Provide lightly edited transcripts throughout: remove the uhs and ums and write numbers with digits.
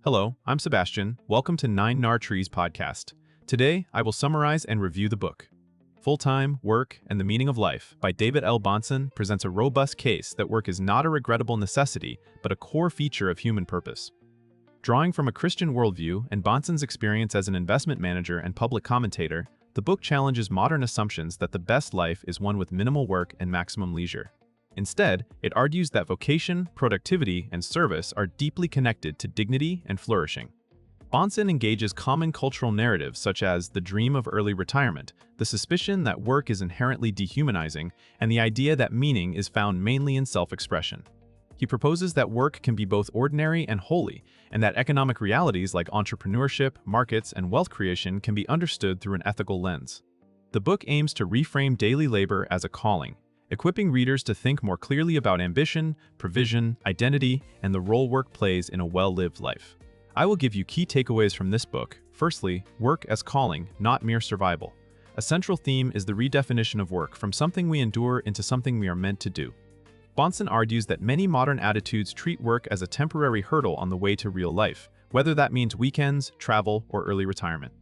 Hello, I'm Sebastian. Welcome to Nine Nar Trees podcast. Today, I will summarize and review the book. Full-Time, Work, and the Meaning of Life by David L. Bahnsen presents a robust case that work is not a regrettable necessity, but a core feature of human purpose. Drawing from a Christian worldview and Bahnsen's experience as an investment manager and public commentator, the book challenges modern assumptions that the best life is one with minimal work and maximum leisure. Instead, it argues that vocation, productivity, and service are deeply connected to dignity and flourishing. Bahnsen engages common cultural narratives such as the dream of early retirement, the suspicion that work is inherently dehumanizing, and the idea that meaning is found mainly in self-expression. He proposes that work can be both ordinary and holy, and that economic realities like entrepreneurship, markets, and wealth creation can be understood through an ethical lens. The book aims to reframe daily labor as a calling, equipping readers to think more clearly about ambition, provision, identity, and the role work plays in a well-lived life. I will give you key takeaways from this book. Firstly, work as calling, not mere survival. A central theme is the redefinition of work from something we endure into something we are meant to do. Bahnsen argues that many modern attitudes treat work as a temporary hurdle on the way to real life, whether that means weekends, travel, or early retirement.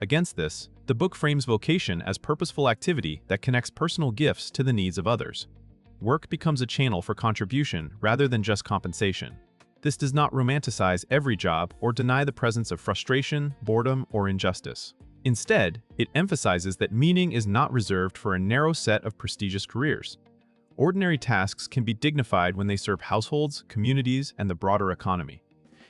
Against this, the book frames vocation as purposeful activity that connects personal gifts to the needs of others. Work becomes a channel for contribution rather than just compensation. This does not romanticize every job or deny the presence of frustration, boredom, or injustice. Instead, it emphasizes that meaning is not reserved for a narrow set of prestigious careers. Ordinary tasks can be dignified when they serve households, communities, and the broader economy.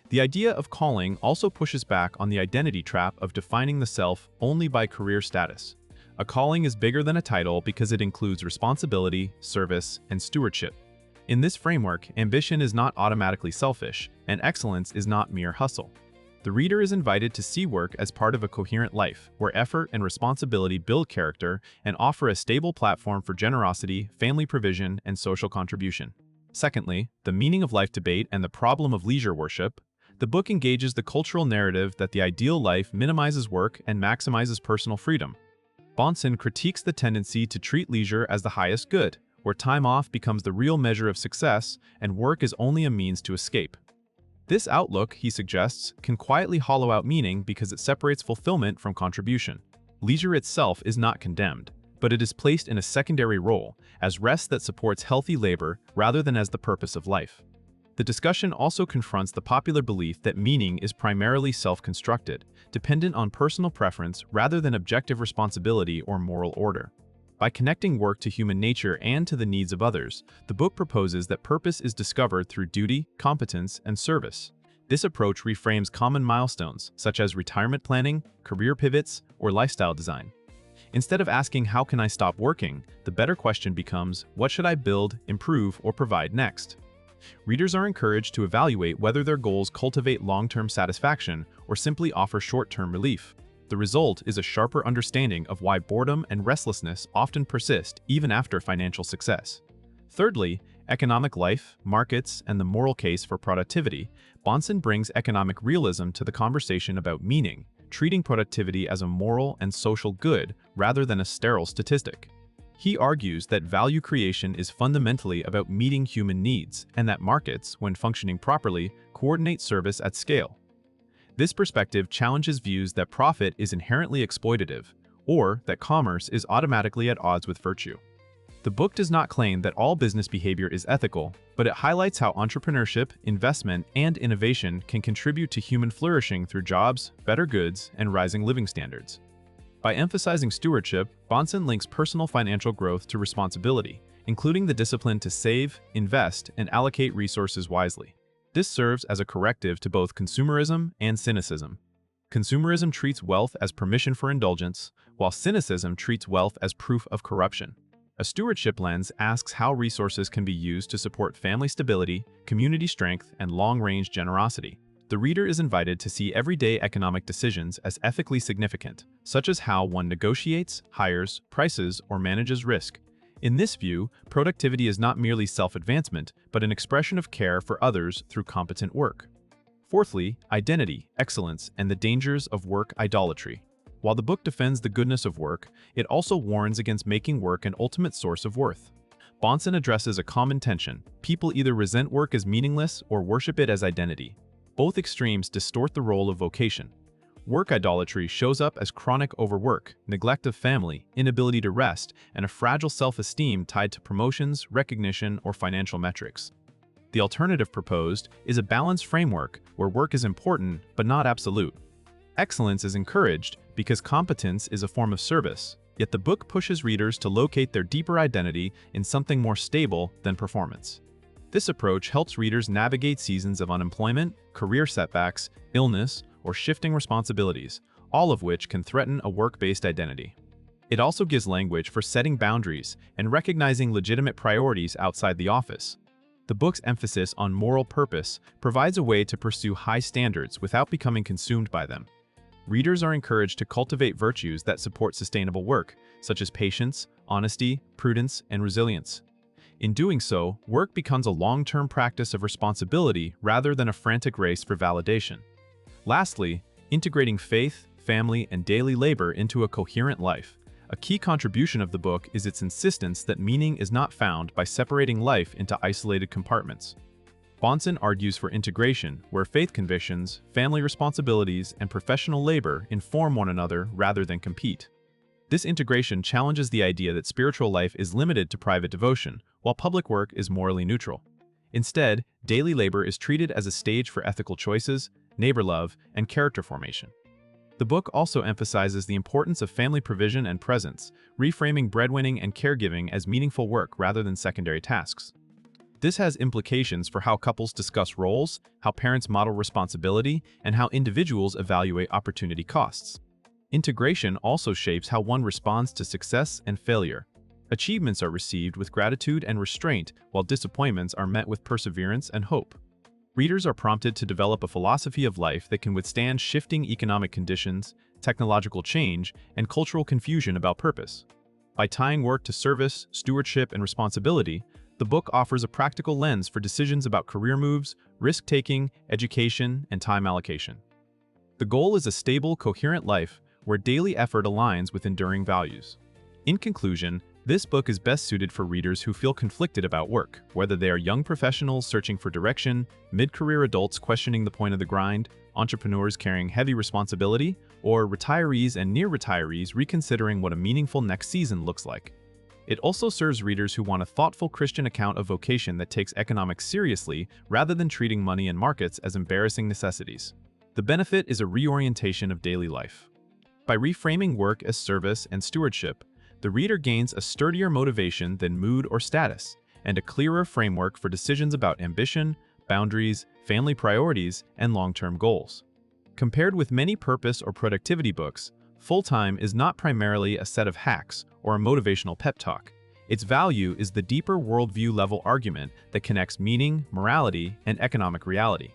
The idea of calling also pushes back on the identity trap of defining the self only by career status. A calling is bigger than a title because it includes responsibility, service, and stewardship. In this framework, ambition is not automatically selfish, and excellence is not mere hustle. The reader is invited to see work as part of a coherent life, where effort and responsibility build character and offer a stable platform for generosity, family provision, and social contribution. Secondly, the meaning of life debate and the problem of leisure worship. The book engages the cultural narrative that the ideal life minimizes work and maximizes personal freedom. Bahnsen critiques the tendency to treat leisure as the highest good, where time off becomes the real measure of success and work is only a means to escape. This outlook, he suggests, can quietly hollow out meaning because it separates fulfillment from contribution. Leisure itself is not condemned, but it is placed in a secondary role, as rest that supports healthy labor rather than as the purpose of life. The discussion also confronts the popular belief that meaning is primarily self-constructed, dependent on personal preference rather than objective responsibility or moral order. By connecting work to human nature and to the needs of others, the book proposes that purpose is discovered through duty, competence, and service. This approach reframes common milestones, such as retirement planning, career pivots, or lifestyle design. Instead of asking, "How can I stop working?" the better question becomes, "What should I build, improve, or provide next?" Readers are encouraged to evaluate whether their goals cultivate long-term satisfaction or simply offer short-term relief. The result is a sharper understanding of why boredom and restlessness often persist even after financial success. Thirdly, economic life, markets, and the moral case for productivity. Bahnsen brings economic realism to the conversation about meaning, treating productivity as a moral and social good rather than a sterile statistic. He argues that value creation is fundamentally about meeting human needs, and that markets, when functioning properly, coordinate service at scale. This perspective challenges views that profit is inherently exploitative, or that commerce is automatically at odds with virtue. The book does not claim that all business behavior is ethical, but it highlights how entrepreneurship, investment, and innovation can contribute to human flourishing through jobs, better goods, and rising living standards. By emphasizing stewardship, Bahnsen links personal financial growth to responsibility, including the discipline to save, invest, and allocate resources wisely. This serves as a corrective to both consumerism and cynicism. Consumerism treats wealth as permission for indulgence, while cynicism treats wealth as proof of corruption. A stewardship lens asks how resources can be used to support family stability, community strength, and long-range generosity. The reader is invited to see everyday economic decisions as ethically significant, such as how one negotiates, hires, prices, or manages risk. In this view, productivity is not merely self-advancement, but an expression of care for others through competent work. Fourthly, identity, excellence, and the dangers of work idolatry. While the book defends the goodness of work, it also warns against making work an ultimate source of worth. Bahnsen addresses a common tension. People either resent work as meaningless or worship it as identity. Both extremes distort the role of vocation. Work idolatry shows up as chronic overwork, neglect of family, inability to rest, and a fragile self-esteem tied to promotions, recognition, or financial metrics. The alternative proposed is a balanced framework where work is important but not absolute. Excellence is encouraged because competence is a form of service, yet the book pushes readers to locate their deeper identity in something more stable than performance. This approach helps readers navigate seasons of unemployment, career setbacks, illness, or shifting responsibilities, all of which can threaten a work-based identity. It also gives language for setting boundaries and recognizing legitimate priorities outside the office. The book's emphasis on moral purpose provides a way to pursue high standards without becoming consumed by them. Readers are encouraged to cultivate virtues that support sustainable work, such as patience, honesty, prudence, and resilience. In doing so, work becomes a long-term practice of responsibility rather than a frantic race for validation. Lastly, integrating faith, family, and daily labor into a coherent life. A key contribution of the book is its insistence that meaning is not found by separating life into isolated compartments. Bahnsen argues for integration, where faith convictions, family responsibilities, and professional labor inform one another rather than compete. This integration challenges the idea that spiritual life is limited to private devotion, while public work is morally neutral. Instead, daily labor is treated as a stage for ethical choices, neighbor love, and character formation. The book also emphasizes the importance of family provision and presence, reframing breadwinning and caregiving as meaningful work rather than secondary tasks. This has implications for how couples discuss roles, how parents model responsibility, and how individuals evaluate opportunity costs. Integration also shapes how one responds to success and failure. Achievements are received with gratitude and restraint, while disappointments are met with perseverance and hope. Readers are prompted to develop a philosophy of life that can withstand shifting economic conditions, technological change, and cultural confusion about purpose. By tying work to service, stewardship, and responsibility, the book offers a practical lens for decisions about career moves, risk-taking, education, and time allocation. The goal is a stable, coherent life where daily effort aligns with enduring values. In conclusion, this book is best suited for readers who feel conflicted about work, whether they are young professionals searching for direction, mid-career adults questioning the point of the grind, entrepreneurs carrying heavy responsibility, or retirees and near-retirees reconsidering what a meaningful next season looks like. It also serves readers who want a thoughtful Christian account of vocation that takes economics seriously rather than treating money and markets as embarrassing necessities. The benefit is a reorientation of daily life. By reframing work as service and stewardship, the reader gains a sturdier motivation than mood or status, and a clearer framework for decisions about ambition, boundaries, family priorities, and long-term goals. Compared with many purpose or productivity books, Full-Time is not primarily a set of hacks or a motivational pep talk. Its value is the deeper worldview-level argument that connects meaning, morality, and economic reality.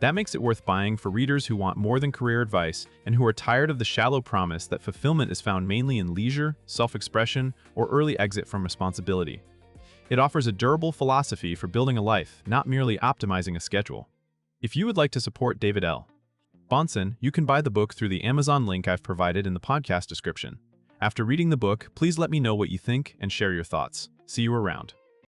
That makes it worth buying for readers who want more than career advice and who are tired of the shallow promise that fulfillment is found mainly in leisure, self-expression, or early exit from responsibility. It offers a durable philosophy for building a life, not merely optimizing a schedule. If you would like to support David L. Bahnsen, you can buy the book through the Amazon link I've provided in the podcast description. After reading the book, please let me know what you think and share your thoughts. See you around.